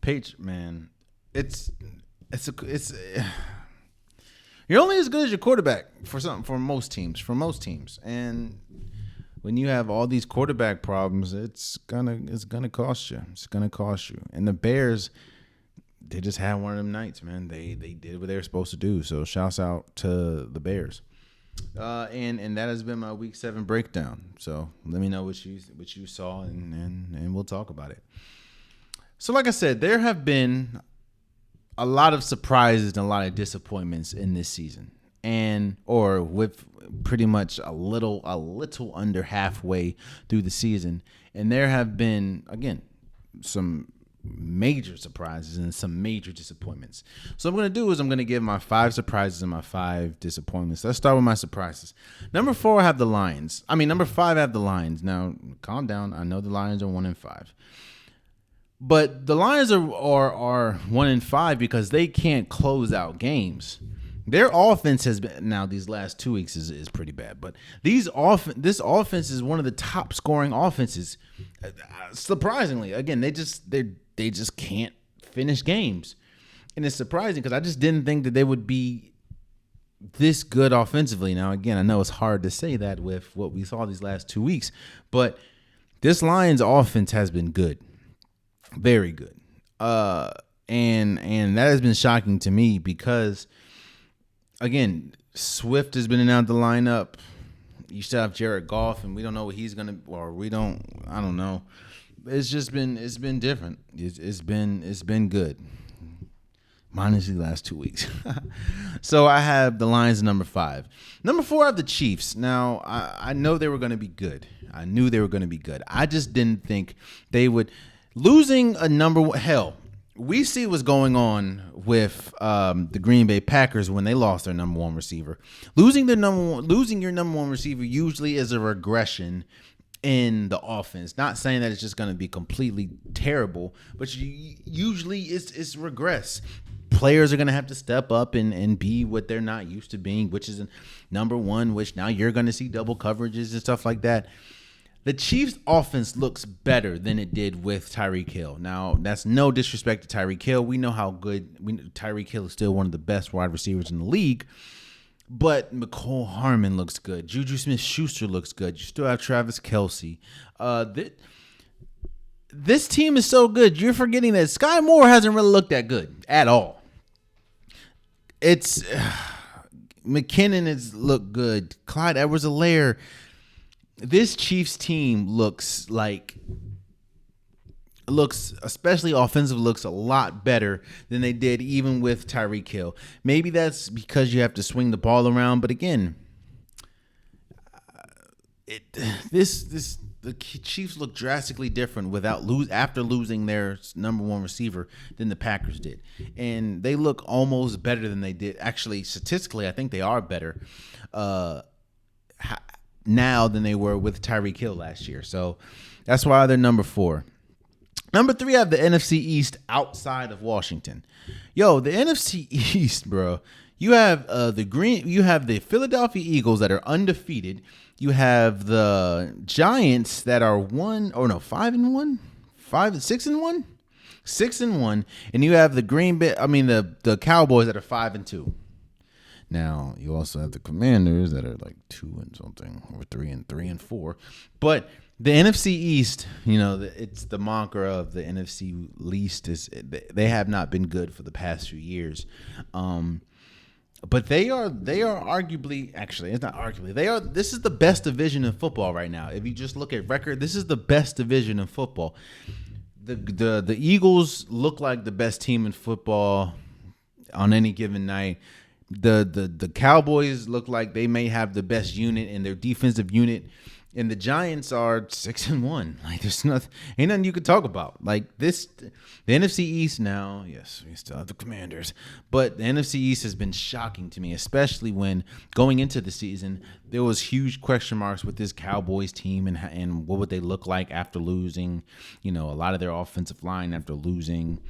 Patriots, man, it's you're only as good as your quarterback for most teams. And when you have all these quarterback problems, it's gonna cost you. It's gonna cost you. And the Bears, they just had one of them nights, man. They did what they were supposed to do. So shouts out to the Bears. And that has been my Week 7 breakdown. So let me know what you saw, and we'll talk about it. So like I said, there have been a lot of surprises and a lot of disappointments in this season, or with pretty much a little under halfway through the season. And there have been, again, some major surprises and some major disappointments. So what I'm going to do is I'm going to give my 5 surprises and my 5 disappointments. Let's start with my surprises. Number 4, I have the Lions. Number 5, I have the Lions. Now, calm down. I know the Lions are 1-5. But the Lions are 1-5 because they can't close out games. Their offense has been, now these last 2 weeks is pretty bad, but this offense is one of the top scoring offenses. Surprisingly, again, they just can't finish games. And it's surprising because I just didn't think that they would be this good offensively. Now, again, I know it's hard to say that with what we saw these last 2 weeks, but this Lions offense has been good. Very good. And that has been shocking to me because, again, Swift has been in and out the lineup. You still have Jared Goff, and we don't know what he's gonna, I don't know. It's been different. It's been good. Minus the last 2 weeks. So I have the Lions number 5. Number 4, I have the Chiefs. Now, I know they were going to be good. I knew they were going to be good. I just didn't think they would. Losing a we see what's going on with the Green Bay Packers when they lost their number 1 receiver. Losing your number 1 receiver usually is a regression in the offense. Not saying that it's just going to be completely terrible, but usually it's regress. Players are going to have to step up and be what they're not used to being, which is number 1, which now you're going to see double coverages and stuff like that. The Chiefs' offense looks better than it did with Tyreek Hill. Now, that's no disrespect to Tyreek Hill. We know how good Tyreek Hill is still one of the best wide receivers in the league. But McCole Harmon looks good. Juju Smith-Schuster looks good. You still have Travis Kelce. This team is so good. You're forgetting that Sky Moore hasn't really looked that good at all. McKinnon has looked good. Clyde Edwards-Helaire. This Chiefs team looks, especially offensive, looks a lot better than they did even with Tyreek Hill. Maybe that's because you have to swing the ball around, but again, the Chiefs look drastically different after losing their number 1 receiver than the Packers did, and they look almost better than they did. Actually, statistically, I think they are better now than they were with Tyreek Hill last year. So that's why they're number 4. Number 3, I have the NFC East outside of Washington. Yo, the NFC East, bro. You have the Philadelphia Eagles that are undefeated. You have the Giants that are 5-1, 6-1, 6-1, and you have the the Cowboys that are 5-2. Now you also have the Commanders that are like 2-something, or 3-4. But the NFC East, it's the mantra of the NFC least is they have not been good for the past few years. But they are arguably, actually, it's not arguably, this is the best division in football right now. If you just look at record, this is the best division in football. The Eagles look like the best team in football on any given night. The Cowboys look like they may have the best unit in their defensive unit. And the Giants are 6-1. Like, there's ain't nothing you could talk about. Like this, the NFC East now, yes, we still have the Commanders, but the NFC East has been shocking to me, especially when going into the season, there was huge question marks with this Cowboys team and what would they look like after losing, a lot of their offensive line after losing,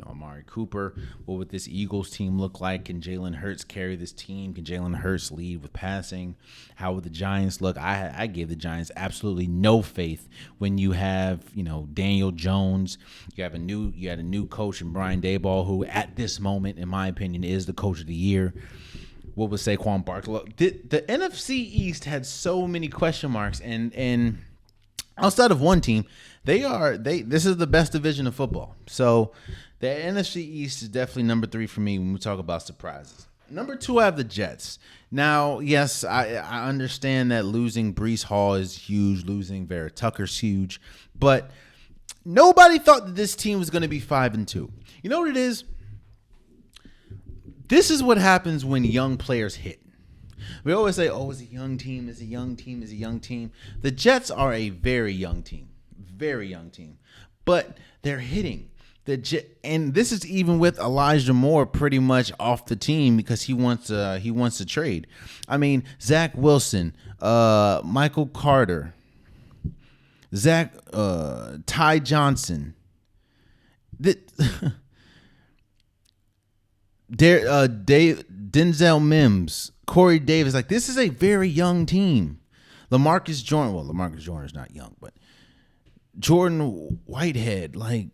Amari Cooper. What would this Eagles team look like? Can Jalen Hurts carry this team? Can Jalen Hurts lead with passing? How would the Giants look? I gave the Giants absolutely no faith when you have, Daniel Jones. You had a new coach in Brian Daboll, who at this moment, in my opinion, is the coach of the year. What would Saquon Barkley? The NFC East had so many question marks, and outside of one team, this is the best division of football. So the NFC East is definitely number 3 for me when we talk about surprises. Number 2, I have the Jets. Now, yes, I understand that losing Breece Hall is huge, losing Vera Tucker's huge, but nobody thought that this team was going to be 5-2. You know what it is? This is what happens when young players hit. We always say, it's a young team, it's a young team, it's a young team. The Jets are a very young team, but they're hitting. And this is even with Elijah Moore pretty much off the team because he wants to trade. I mean, Zach Wilson, Michael Carter, Ty Johnson, Denzel Mims, Corey Davis. Like, this is a very young team. LaMarcus Jordan is not young, but Jordan Whitehead, like,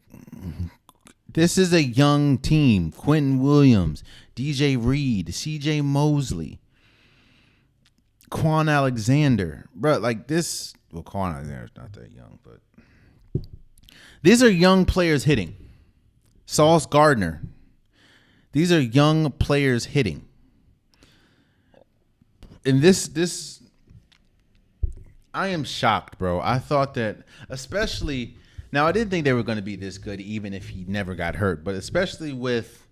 this is a young team. Quentin Williams, DJ Reed, CJ Mosley, Quan Alexander. Bro, like this. Well, Quan Alexander's not that young, but these are young players hitting. Sauce Gardner. These are young players hitting. And this I am shocked, bro. I thought that, especially now, I didn't think they were going to be this good, even if he never got hurt. But especially with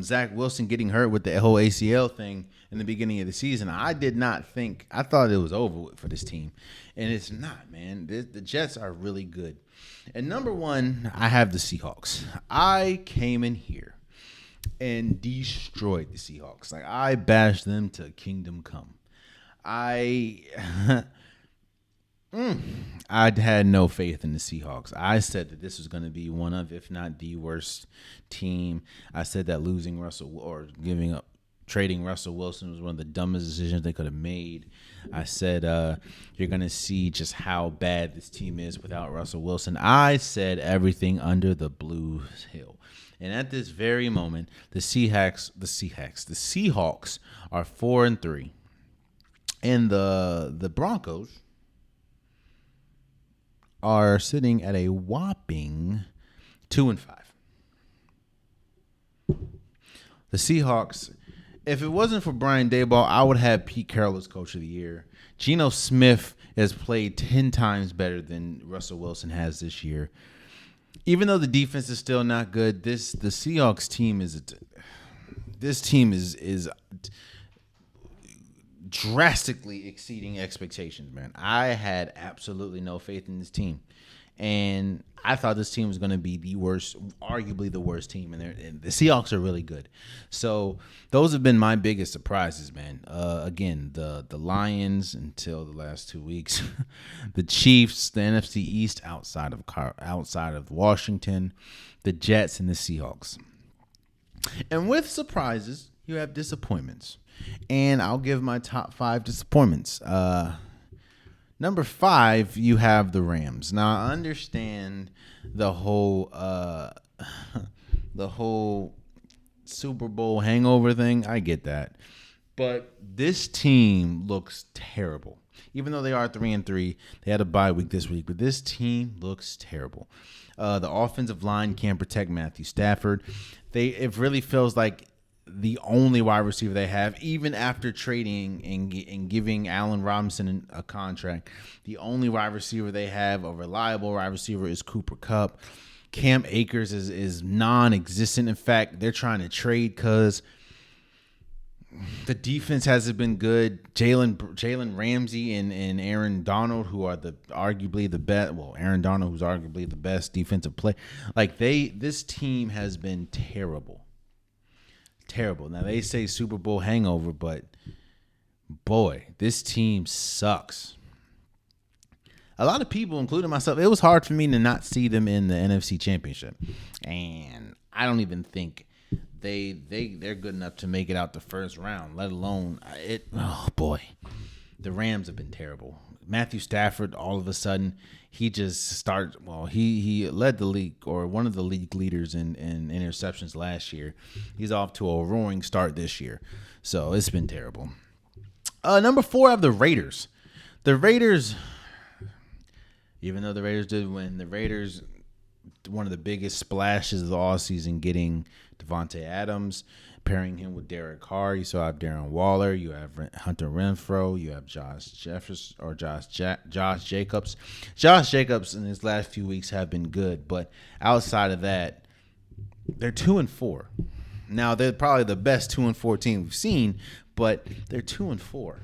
Zach Wilson getting hurt with the whole ACL thing in the beginning of the season, I thought it was over for this team. And it's not, man. The Jets are really good. And number 1, I have the Seahawks. I came in here and destroyed the Seahawks. Like, I bashed them to kingdom come. I had no faith in the Seahawks. I said that this was going to be one of, if not the worst team. I said that trading Russell Wilson was one of the dumbest decisions they could have made. I said you're going to see just how bad this team is without Russell Wilson. I said everything under the blue hill. And at this very moment, the Seahawks are 4-3. And the Broncos are sitting at a whopping 2-5. The Seahawks, if it wasn't for Brian Daboll, I would have Pete Carroll as coach of the year. Geno Smith has played 10 times better than Russell Wilson has this year. Even though the defense is still not good, the Seahawks team is drastically exceeding expectations, man. I had absolutely no faith in this team. And I thought this team was going to be the worst, arguably the worst team. And the Seahawks are really good. So those have been my biggest surprises, man. Again, the Lions until the last 2 weeks. The Chiefs, the NFC East outside of Washington. The Jets and the Seahawks. And with surprises, you have disappointments. And I'll give my top 5 disappointments. Number 5, you have the Rams. Now, I understand the whole Super Bowl hangover thing. I get that. But this team looks terrible. Even though they are 3-3, they had a bye week this week, but this team looks terrible. The offensive line can't protect Matthew Stafford. It really feels like the only wide receiver they have, even after trading and giving Allen Robinson a contract, the only wide receiver they have, a reliable wide receiver, is Cooper Kupp. Cam Akers is non-existent. In fact, they're trying to trade because the defense hasn't been good. Jalen Ramsey and Aaron Donald, who are arguably the best. Well, Aaron Donald, who's arguably the best defensive player. This team has been terrible. Terrible. Now they say Super Bowl hangover, but boy, this team sucks. A lot of people, including myself, it was hard for me to not see them in the NFC Championship, and I don't even think they're good enough to make it out the first round, let alone it. Oh boy, the Rams have been terrible. Matthew Stafford, all of a sudden, he just started. Well, he led the league, or one of the league leaders in interceptions last year. He's off to a roaring start this year, so it's been terrible. Number 4, I have the Raiders. The Raiders, even though the Raiders did win, the Raiders, one of the biggest splashes of the offseason, getting Devontae Adams, pairing him with Derek Carr. You still have Darren Waller. You have Hunter Renfrow. You have Josh Jacobs. Josh Jacobs in his last few weeks have been good, but outside of that, they're 2-4. Now, they're probably the best 2-4 team we've seen, but they're 2-4.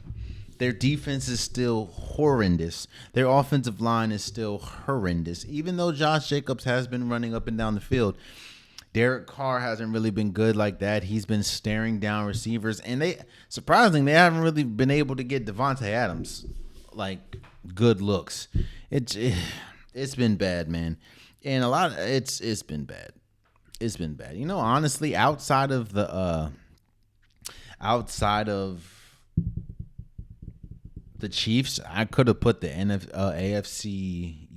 Their defense is still horrendous. Their offensive line is still horrendous. Even though Josh Jacobs has been running up and down the field, Derek Carr hasn't really been good like that. He's been staring down receivers, and they haven't really been able to get Devontae Adams good looks. It's been bad, man, and it's been bad. It's been bad. You know, honestly, outside of the Chiefs, I could have put the AFC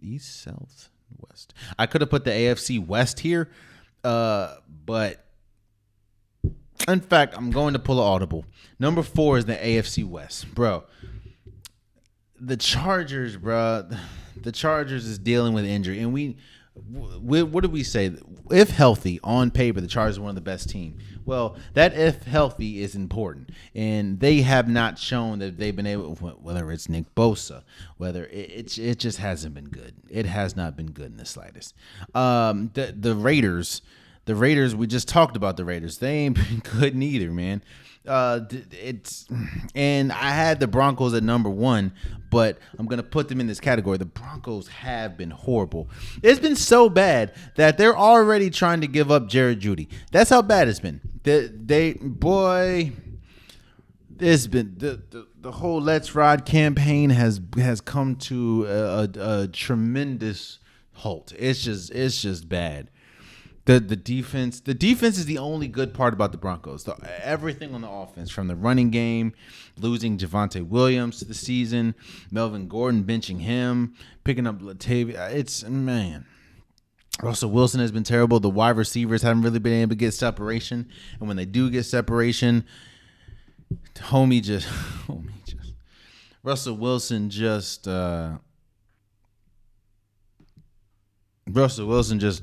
East, South, West. I could have put the AFC West here, but in fact, I'm going to pull an audible. Number 4 is the AFC West, bro. The Chargers, bro. The Chargers is dealing with injury, and what did we say? If healthy, on paper, the Chargers are one of the best teams. Well, that if healthy is important, and they have not shown that they've been able. Whether it's Nick Bosa, whether it just hasn't been good. It has not been good in the slightest. The Raiders, we just talked about the Raiders. They ain't been good neither, man. And I had the Broncos at number 1, but I'm going to put them in this category. The Broncos have been horrible. It's been so bad that they're already trying to give up Jared Judy. That's how bad it's been. It's been the whole Let's Ride campaign has come to a tremendous halt. It's just bad. The defense is the only good part about the Broncos. Everything on the offense, from the running game, losing Javonte Williams to the season, Melvin Gordon benching him, picking up Latavia. Russell Wilson has been terrible. The wide receivers haven't really been able to get separation, and when they do get separation, Russell Wilson just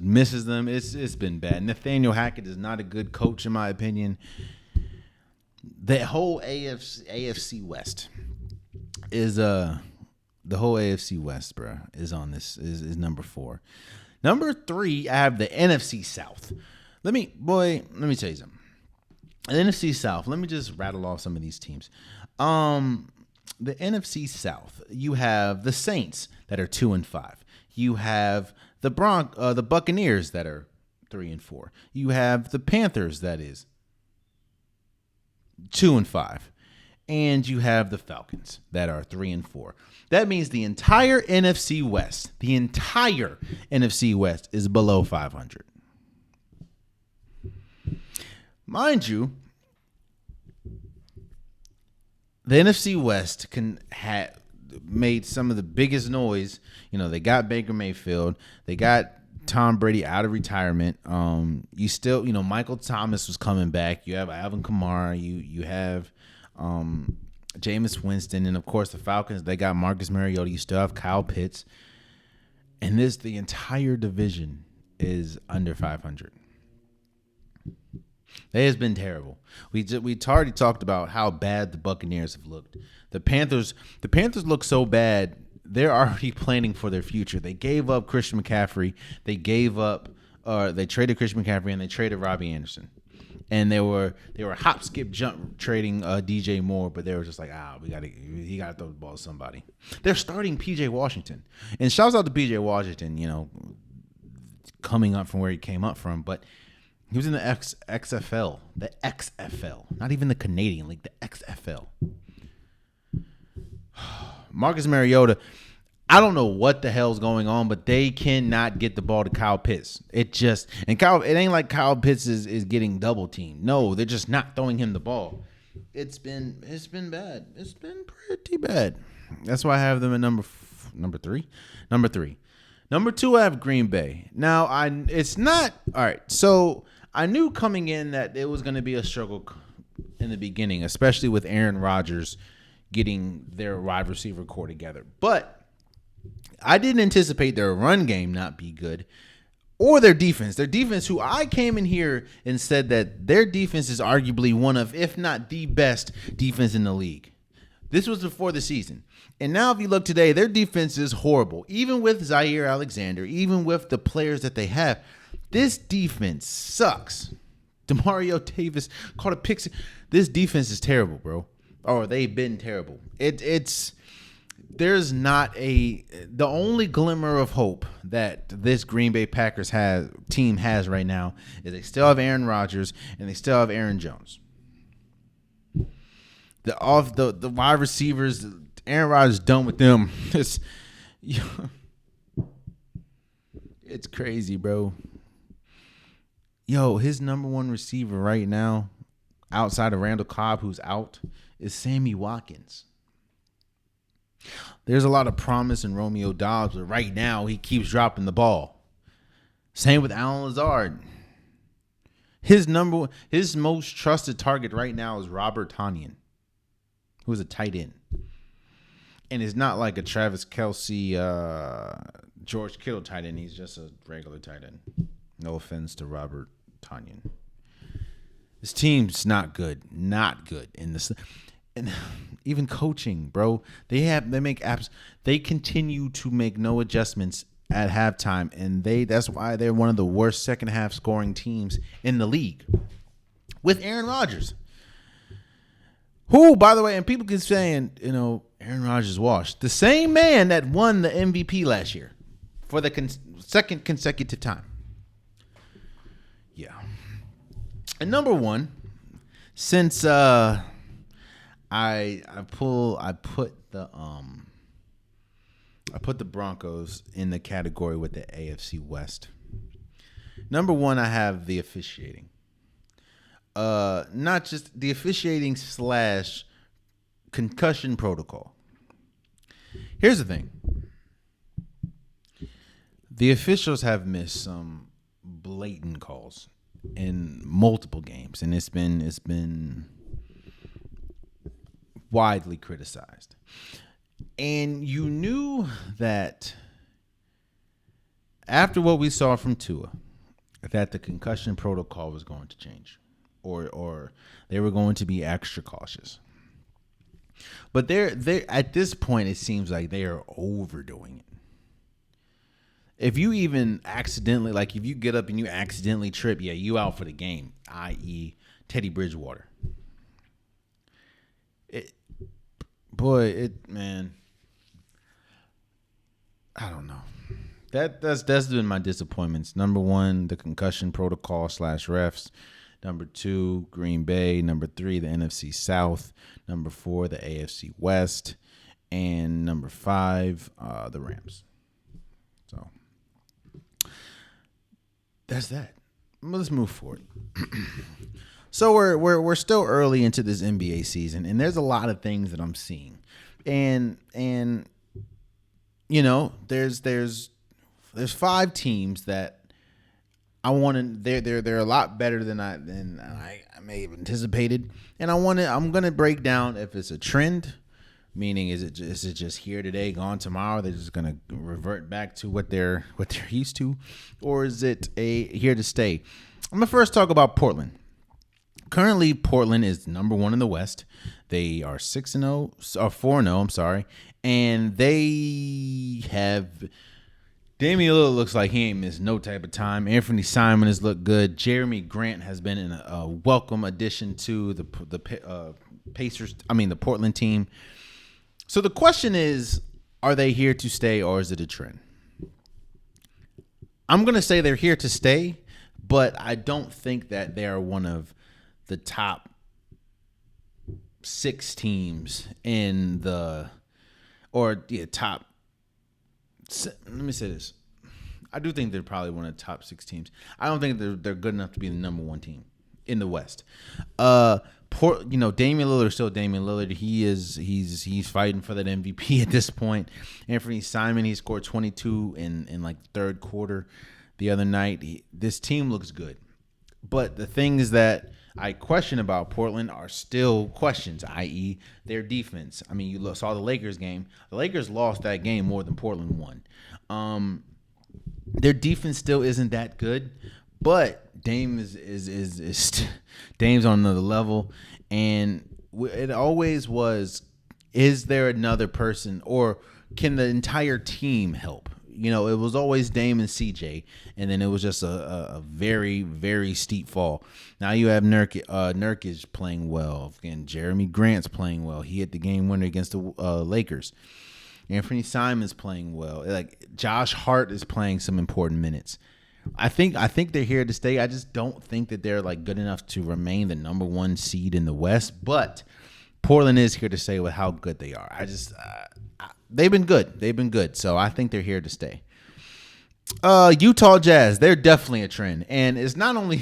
misses them. It's been bad. Nathaniel Hackett is not a good coach, in my opinion. The whole AFC West is bro, is on this is number 4. Number 3, I have the NFC South. Let me tell you something. The NFC South. Let me just rattle off some of these teams. The NFC South. You have the Saints that are 2-5. You have the Buccaneers that are 3-4. You have the Panthers that is 2-5, and you have the Falcons that are 3-4. That means the entire NFC West, is below 500. Mind you, the NFC West made some of the biggest noise. You know, they got Baker Mayfield. They got Tom Brady out of retirement. You still, Michael Thomas was coming back. You have Alvin Kamara. You have Jameis Winston, and of course the Falcons. They got Marcus Mariota. You still have Kyle Pitts, and the entire division is under 500. It has been terrible. We already talked about how bad the Buccaneers have looked. The Panthers look so bad. They're already planning for their future. They gave up Christian McCaffrey. They traded Christian McCaffrey and they traded Robbie Anderson. And they were hop, skip, jump trading DJ Moore, but they were just like, he gotta throw the ball to somebody. They're starting PJ Washington. And shouts out to PJ Washington, coming up from where he came up from, but he was in the XFL. The XFL. Not even the Canadian League, the XFL. Marcus Mariota, I don't know what the hell's going on, but they cannot get the ball to Kyle Pitts. It ain't like Kyle Pitts is getting double teamed. No, they're just not throwing him the ball. It's been bad. It's been pretty bad. That's why I have them at number three. Number 2, I have Green Bay. Now it's not all right. So I knew coming in that it was going to be a struggle in the beginning, especially with Aaron Rodgers getting their wide receiver core together. But I didn't anticipate their run game not be good or their defense. Their defense, who I came in here and said that their defense is arguably one of, if not the best defense in the league. This was before the season. And now if you look today, their defense is horrible. Even with Zaire Alexander, even with the players that they have, this defense sucks. Demario Davis caught a pick. This defense is terrible, bro. Or they've been terrible. There's not the only glimmer of hope that this Green Bay Packers team has right now is they still have Aaron Rodgers and they still have Aaron Jones. The wide receivers, Aaron Rodgers done with them. It's crazy, bro. Yo, his number one receiver right now, outside of Randall Cobb, who's out, is Sammy Watkins. There's a lot of promise in Romeo Doubs, but right now he keeps dropping the ball. Same with Alan Lazard. His most trusted target right now is Robert Tonyan, who's a tight end. And it's not like a Travis Kelce, George Kittle tight end. He's just a regular tight end. No offense to Robert Tonyan. This team's not good. Not good in this. And even coaching, bro. They continue to make no adjustments at halftime, and that's why they're one of the worst second half scoring teams in the league. With Aaron Rodgers. Who, by the way, and people keep saying, Aaron Rodgers washed. The same man that won the MVP last year for the second consecutive time. Yeah. And number 1, since I put the Broncos in the category with the AFC West. Number 1, I have the officiating. Not just the officiating / concussion protocol. Here's the thing. The officials have missed some blatant calls in multiple games, and it's been widely criticized. And you knew that after what we saw from Tua, that the concussion protocol was going to change, or they were going to be extra cautious. But they're at this point, it seems like they are overdoing it. If you even accidentally, like if you get up and you accidentally trip, you out for the game, i.e. Teddy Bridgewater. Man, I don't know. That's been my disappointments. Number 1, the concussion protocol / refs. Number 2, Green Bay. Number 3, the NFC South. Number 4, the AFC West. And number 5, the Rams. So that's that. Let's move forward. So we're still early into this NBA season, and there's a lot of things that I'm seeing, and there's there's 5 teams that I want to. They're a lot better than I may have anticipated, and I'm gonna break down if it's a trend, meaning is it just here today, gone tomorrow? They're just gonna revert back to what they're used to, or is it a here to stay? I'm gonna first talk about Portland. Currently, Portland is number 1 in the West. They are 6-0 or 4-0. I'm sorry, and they have. Damian Lillard looks like he ain't missed no type of time. Anthony Simon has looked good. Jeremy Grant has been a welcome addition to the Pacers. I mean the Portland team. So the question is, are they here to stay or is it a trend? I'm gonna say they're here to stay, but I don't think that they are one of the top 6 teams in the top. Let me say this. I do think they're probably one of the top 6 teams. I don't think they're good enough to be the number 1 team in the West. Damian Lillard is still Damian Lillard. He's fighting for that MVP at this point. Anthony Simon, he scored 22 in like the third quarter the other night. This team looks good. But the things that I question about Portland are still questions, i.e. their defense. I mean, you saw the Lakers game. The Lakers lost that game more than Portland won. Their defense still isn't that good, but Dame is Dame's on another level, and it always was, is there another person or can the entire team help? It was always Dame and CJ, and then it was just a very, very steep fall. Now you have Nurkic playing well, and Jeremy Grant's playing well. He hit the game winner against the Lakers. Anthony Simon's playing well. Like Josh Hart is playing some important minutes. I think they're here to stay. I just don't think that they're like good enough to remain the number 1 seed in the West. But Portland is here to stay with how good they are. They've been good. They've been good. So I think they're here to stay. Utah Jazz, they're definitely a trend. And it's not only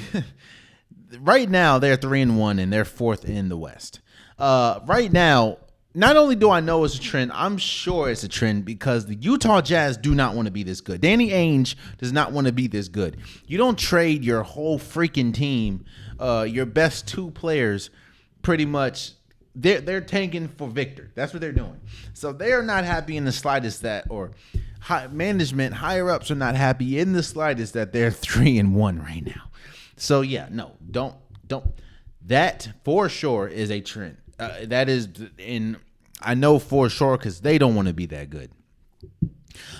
right now they're 3-1 and they're 4th in the West. Right now, not only do I know it's a trend, I'm sure it's a trend because the Utah Jazz do not want to be this good. Danny Ainge does not want to be this good. You don't trade your whole freaking team, your best 2 players, pretty much. They're tanking for Victor. That's what they're doing. So they are not happy in the slightest management, higher ups are not happy in the slightest that they're 3-1 right now. So yeah, no, don't. That for sure is a trend. That is I know for sure because they don't want to be that good.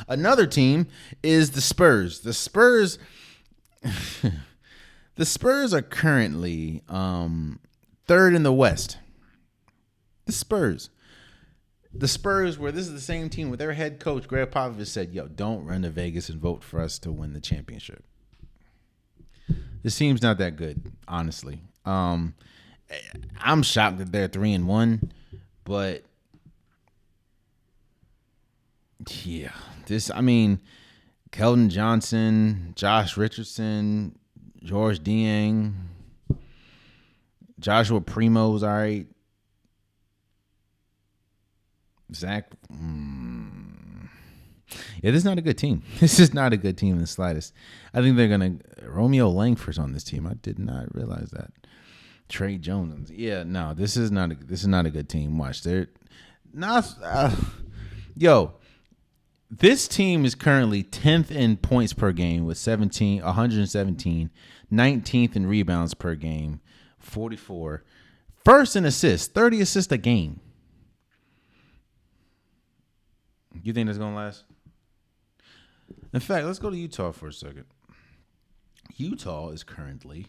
Another team is the Spurs. The Spurs are currently 3rd in the West. The Spurs, where this is the same team with their head coach, Greg Popovich, said, yo, don't run to Vegas and vote for us to win the championship. This team's not that good, honestly. I'm shocked that they're 3-1, but yeah, Keldon Johnson, Josh Richardson, George Dieng, Joshua Primo's all right. Zach, yeah, this is not a good team. This is not a good team in the slightest. I think they're gonna Romeo Langford's on this team. I did not realize that. Trey Jones, yeah, no, this is not a good team. Watch, they're not. This team is currently 10th in points per game with 117, 19th in rebounds per game, 44, first in assists, 30 assists a game. You think that's going to last? In fact, let's go to Utah for a second. Utah is currently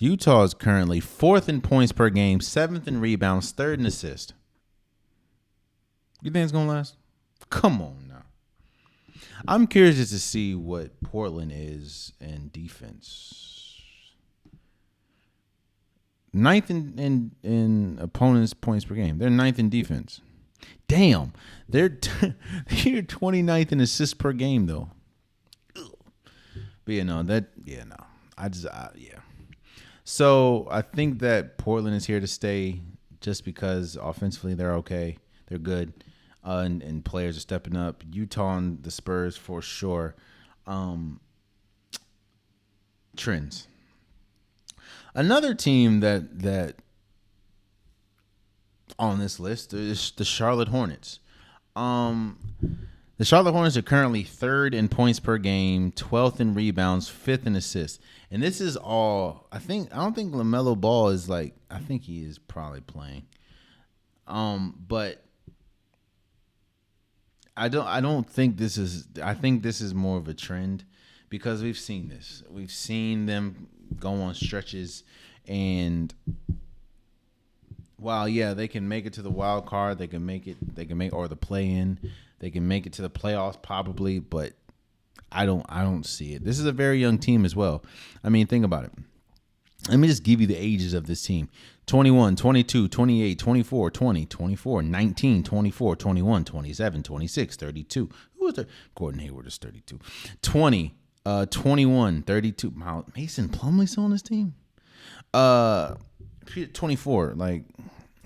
4th in points per game, 7th in rebounds, 3rd in assists. You think it's going to last? Come on now. I'm curious to see what Portland is in defense. 9th in opponents' points per game. They're 9th in defense. Damn, they're 29th in assists per game though. But yeah, yeah. So I think that Portland is here to stay just because offensively they're okay, they're good. and players are stepping up. Utah and the Spurs for sure. Trends. Another team that on this list is the Charlotte Hornets. The Charlotte Hornets are currently 3rd in points per game, 12th in rebounds, 5th in assists. And this is all I don't think LaMelo Ball is I think he is probably playing. But I don't think this is I think this is more of a trend because we've seen this. We've seen them go on stretches and while they can make it to the wild card, they can make or the play in. They can make it to the playoffs probably, but I don't see it. This is a very young team as well. I mean, think about it. Let me just give you the ages of this team. 21, 22, 28, 24, 20, 24, 19, 24, 21, 27, 26, 32. Who was there? Gordon Hayward is 32. 20, 21, 32. Mason Plumlee's on this team? 24,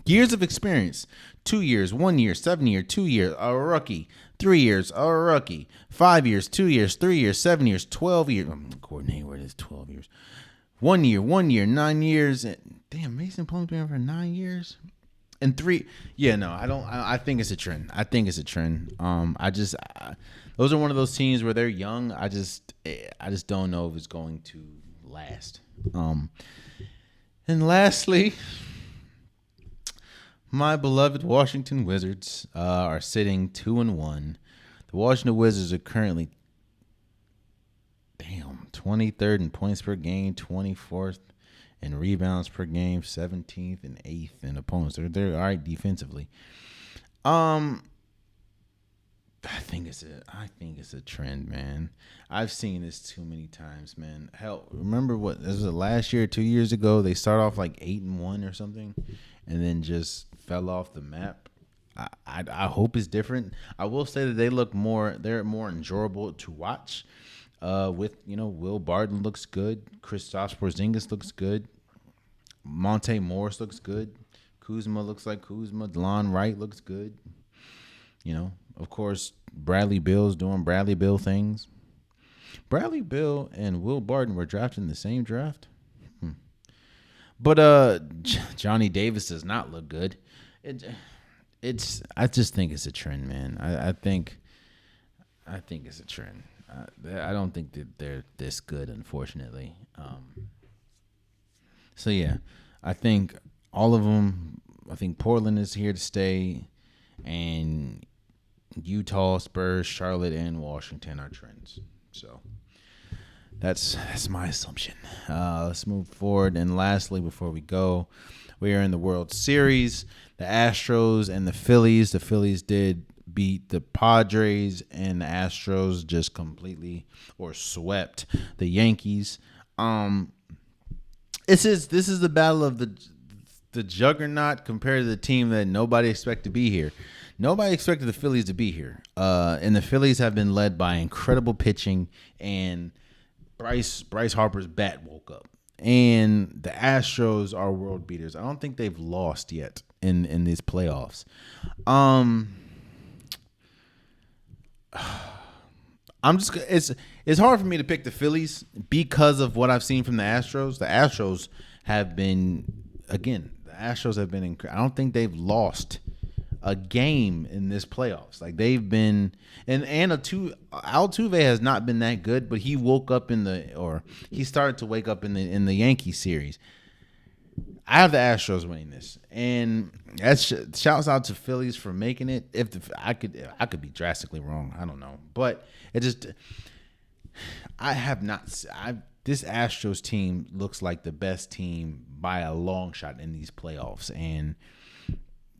years of experience. 2 years, 1 year, 7 year, 2 years, a rookie. 3 years, a rookie. 5 years, 2 years, 3 years, 7 years, 12 years. Gordon Hayward is 12 years. 1 year, 9 years. Damn, Mason Plumlee's been here for 9 years. And 3. Yeah, no, I don't. I think it's a trend. Those are one of those teams where they're young. I just don't know if it's going to last. And lastly, my beloved Washington Wizards are sitting 2-1. The Washington Wizards are currently 23rd in points per game, 24th in rebounds per game, 17th and 8th in opponents. They're all right defensively. I think it's a trend, man. I've seen this too many times, man. Hell, remember what was it last year, 2 years ago? They start off 8-1 or something, and then just fell off the map. I hope it's different. I will say that they're more enjoyable to watch. With Will Barton looks good, Kristaps Porzingis looks good, Monte Morris looks good, Kuzma looks like Kuzma, DeLon Wright looks good. Of course, Bradley Bill's doing Bradley Bill things. Bradley Bill and Will Barton were drafted in the same draft. But Johnny Davis does not look good. I just think it's a trend, man. I think it's a trend. I don't think that they're this good, unfortunately. So yeah, I think all of them. I think Portland is here to stay, and Utah, Spurs, Charlotte, and Washington are trends. So that's my assumption. Let's move forward. And lastly, before we go, we are in the World Series. The Astros and the Phillies. The Phillies did beat the Padres, and the Astros just completely swept the Yankees. This is the battle of the juggernaut compared to the team that nobody expected to be here. Nobody expected the Phillies to be here. And the Phillies have been led by incredible pitching, and Bryce Harper's bat woke up. And the Astros are world beaters. I don't think they've lost yet in these playoffs. It's hard for me to pick the Phillies because of what I've seen from the Astros. The Astros have been I don't think they've lost a game in this playoffs. They've been, and Altuve has not been that good, but he he started to wake up in the Yankee series. I have the Astros winning this, and that's shouts out to Phillies for making it. I could be drastically wrong, I don't know, but this Astros team looks like the best team by a long shot in these playoffs, and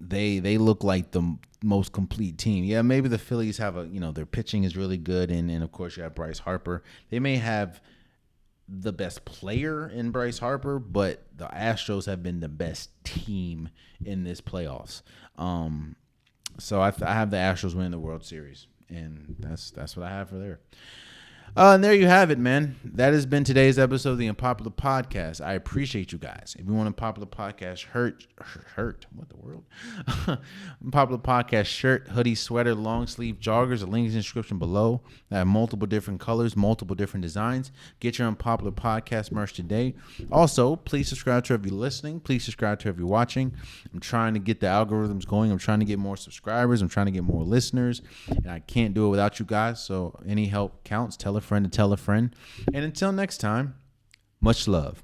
they look like the most complete team. Yeah, maybe the Phillies have their pitching is really good, and of course you have Bryce Harper. They may have the best player in Bryce Harper, but the Astros have been the best team in this playoffs. So I have the Astros winning the World Series, and that's what I have for there. And there you have it, man. That has been today's episode of the Unpopular Podcast. I appreciate you guys. If you want a Popular Podcast what the world? Unpopular Podcast shirt, hoodie, sweater, long sleeve, joggers, the link is in the description below. I have multiple different colors, multiple different designs. Get your Unpopular Podcast merch today. Also, please subscribe to if you're listening. Please subscribe to if you're watching. I'm trying to get the algorithms going. I'm trying to get more subscribers. I'm trying to get more listeners. And I can't do it without you guys. So any help counts. Tell a friend to tell a friend. And until next time, much love.